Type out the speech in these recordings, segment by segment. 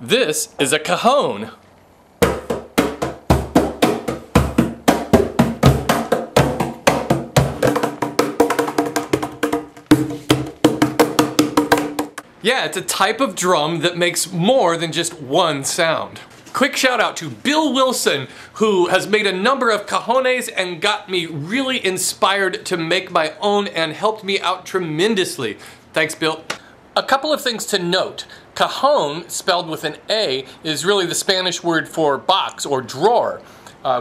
This is a cajon. Yeah, it's a type of drum that makes more than just one sound. Quick shout out to Bill Wilson, who has made a number of cajones and got me really inspired to make my own and helped me out tremendously. Thanks, Bill. A couple of things to note. Cajon, spelled with an A, is really the Spanish word for box or drawer,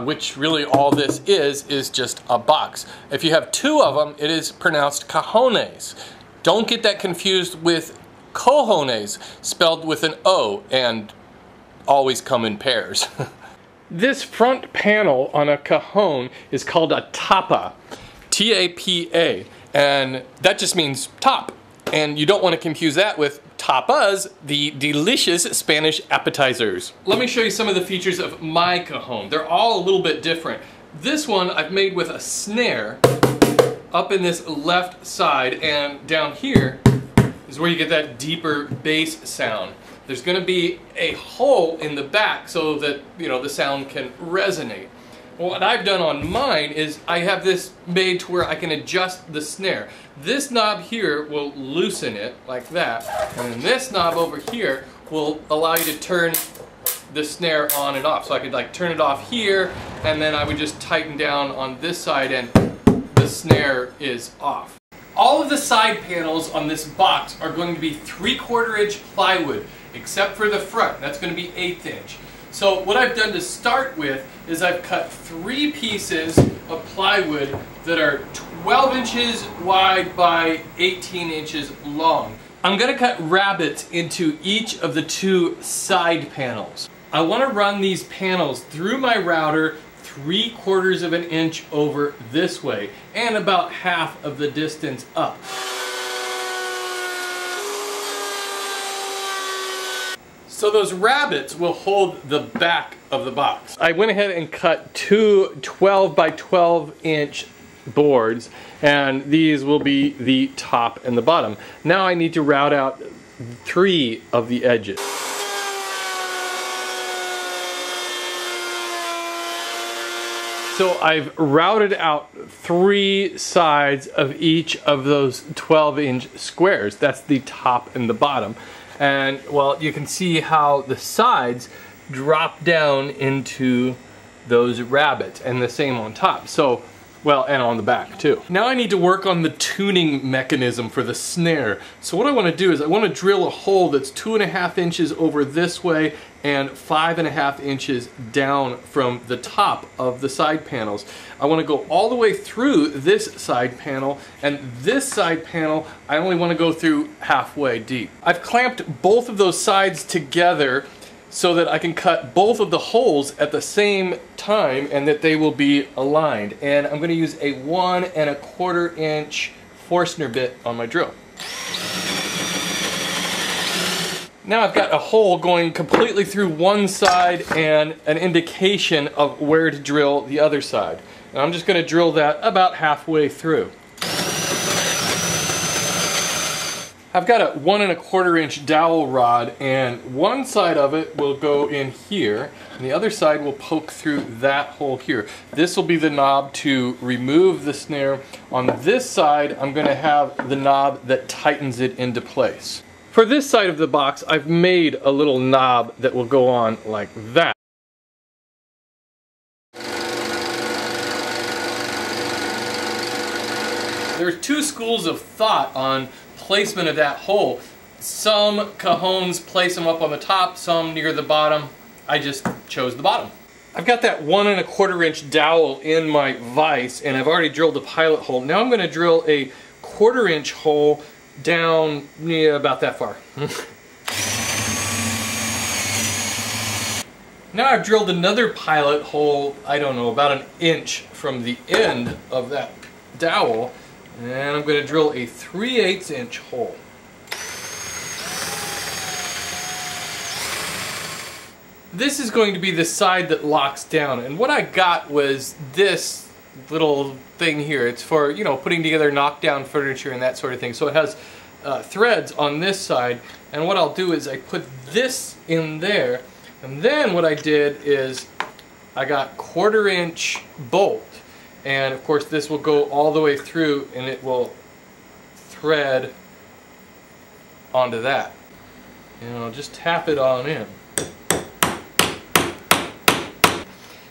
which really all this is just a box. If you have two of them, it is pronounced cajones. Don't get that confused with cojones, spelled with an O, and always come in pairs. This front panel on a cajon is called a tapa, T-A-P-A, and that just means top. And you don't want to confuse that with tapas, the delicious Spanish appetizers. Let me show you some of the features of my cajon. They're all a little bit different. This one I've made with a snare up in this left side, and down here is where you get that deeper bass sound. There's going to be a hole in the back so that, you know, the sound can resonate. What I've done on mine is I have this made to where I can adjust the snare. This knob here will loosen it like that, and then this knob over here will allow you to turn the snare on and off. So I could like turn it off here, and then I would just tighten down on this side and the snare is off. All of the side panels on this box are going to be 3/4 inch plywood, except for the front. That's going to be 1/8 inch. So what I've done to start with is I've cut 3 pieces of plywood that are 12 inches wide by 18 inches long. I'm going to cut rabbets into each of the 2 side panels. I want to run these panels through my router 3/4 of an inch over this way and about half of the distance up. So those rabbets will hold the back of the box. I went ahead and cut 2 12 by 12 inch boards, and these will be the top and the bottom. Now I need to route out 3 of the edges. So I've routed out 3 sides of each of those 12-inch squares. That's the top and the bottom. And well, you can see how the sides drop down into those rabbets, and the same on top. So, well, and on the back too. Now I need to work on the tuning mechanism for the snare. So what I want to do is I want to drill a hole that's 2.5 inches over this way and 5.5 inches down from the top of the side panels. I want to go all the way through this side panel, and this side panel I only want to go through halfway deep. I've clamped both of those sides together so that I can cut both of the holes at the same time and that they will be aligned. And I'm going to use a 1 1/4 inch Forstner bit on my drill. Now I've got a hole going completely through one side and an indication of where to drill the other side. And I'm just going to drill that about halfway through. I've got a 1 1/4 inch dowel rod, and one side of it will go in here and the other side will poke through that hole here. This will be the knob to remove the snare. On this side I'm going to have the knob that tightens it into place. For this side of the box, I've made a little knob that will go on like that. There are 2 schools of thought on placement of that hole. Some cajones place them up on the top, some near the bottom. I just chose the bottom. I've got that 1 1/4 inch dowel in my vise, and I've already drilled a pilot hole. Now I'm going to drill a 1/4 inch hole down about that far. Now I've drilled another pilot hole, I don't know, about 1 inch from the end of that dowel, and I'm going to drill a 3/8 inch hole. This is going to be the side that locks down, and what I got was this little thing here. It's for, you know, putting together knockdown furniture and that sort of thing. So it has threads on this side, and what I'll do is I put this in there, and then what I did is I got 1/4" bolt, and of course this will go all the way through and it will thread onto that. And I'll just tap it on in.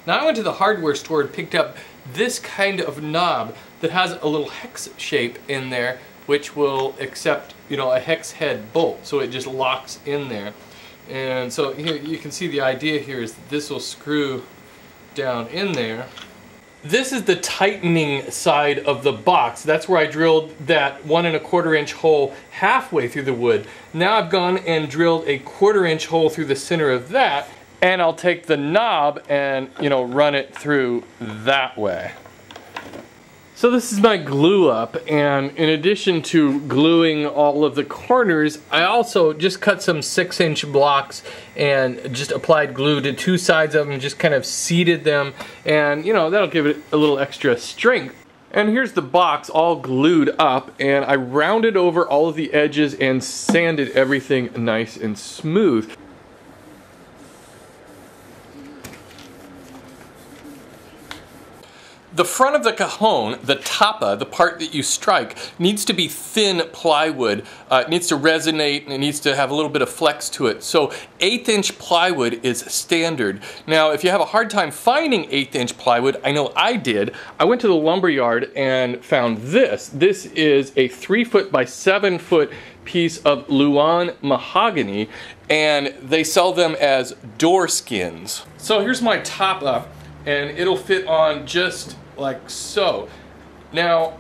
Now I went to the hardware store and picked up this kind of knob that has a little hex shape in there, which will accept, a hex head bolt, so it just locks in there. And so here you can see the idea here is that this will screw down in there. This is the tightening side of the box. That's where I drilled that 1 1/4" hole halfway through the wood. Now I've gone and drilled a 1/4" hole through the center of that, and I'll take the knob and, run it through that way. So this is my glue up, and in addition to gluing all of the corners, I also just cut some 6" blocks and just applied glue to 2 sides of them and just kind of seated them, and that'll give it a little extra strength. And here's the box all glued up, and I rounded over all of the edges and sanded everything nice and smooth. The front of the cajon, the tapa, the part that you strike, needs to be thin plywood. It needs to resonate, and it needs to have a little bit of flex to it. So 1/8" plywood is standard. Now, if you have a hard time finding 1/8" plywood, I know I did, I went to the lumber yard and found this. This is a 3-foot by 7-foot piece of Luan mahogany, and they sell them as door skins. So here's my tapa, and it'll fit on just like so. Now,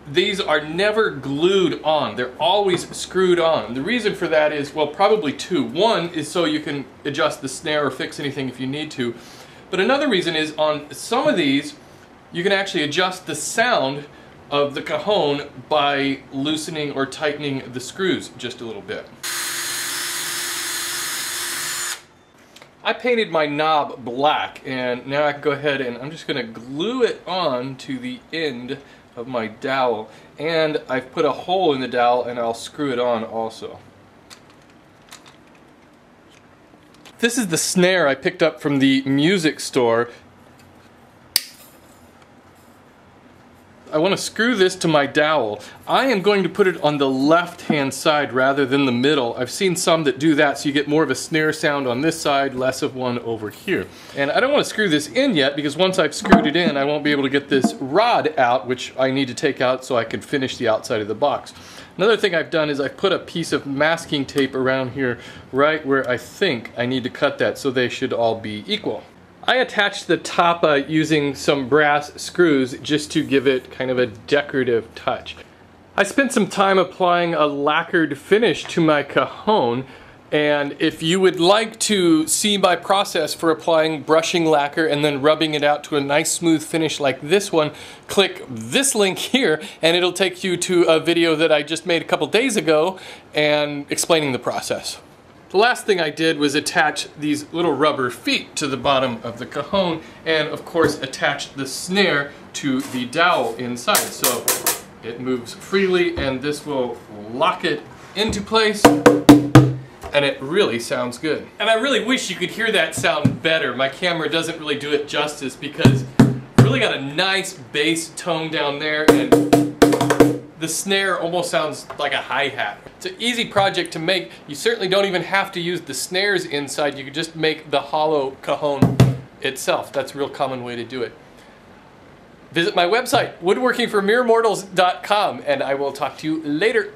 these are never glued on. They're always screwed on. The reason for that is, well, probably 2. One is so you can adjust the snare or fix anything if you need to. But another reason is on some of these, you can actually adjust the sound of the cajon by loosening or tightening the screws just a little bit. I painted my knob black, and now I can go ahead and I'm just going to glue it on to the end of my dowel, and I've put a hole in the dowel and I'll screw it on also. This is the snare I picked up from the music store. I want to screw this to my dowel. I am going to put it on the left-hand side rather than the middle. I've seen some that do that, so you get more of a snare sound on this side, less of one over here. And I don't want to screw this in yet, because once I've screwed it in, I won't be able to get this rod out, which I need to take out so I can finish the outside of the box. Another thing I've done is I've put a piece of masking tape around here right where I think I need to cut that, so they should all be equal. I attached the tapa using some brass screws just to give it kind of a decorative touch. I spent some time applying a lacquered finish to my cajon, and if you would like to see my process for applying brushing lacquer and then rubbing it out to a nice smooth finish like this one, click this link here and it'll take you to a video that I just made a couple days ago and explaining the process. The last thing I did was attach these little rubber feet to the bottom of the cajon, and of course attach the snare to the dowel inside, so it moves freely, and this will lock it into place, and it really sounds good. And I really wish you could hear that sound better. My camera doesn't really do it justice, because I really got a nice bass tone down there, and the snare almost sounds like a hi-hat. It's an easy project to make. You certainly don't even have to use the snares inside. You could just make the hollow cajon itself. That's a real common way to do it. Visit my website, woodworkingformeremortals.com, and I will talk to you later.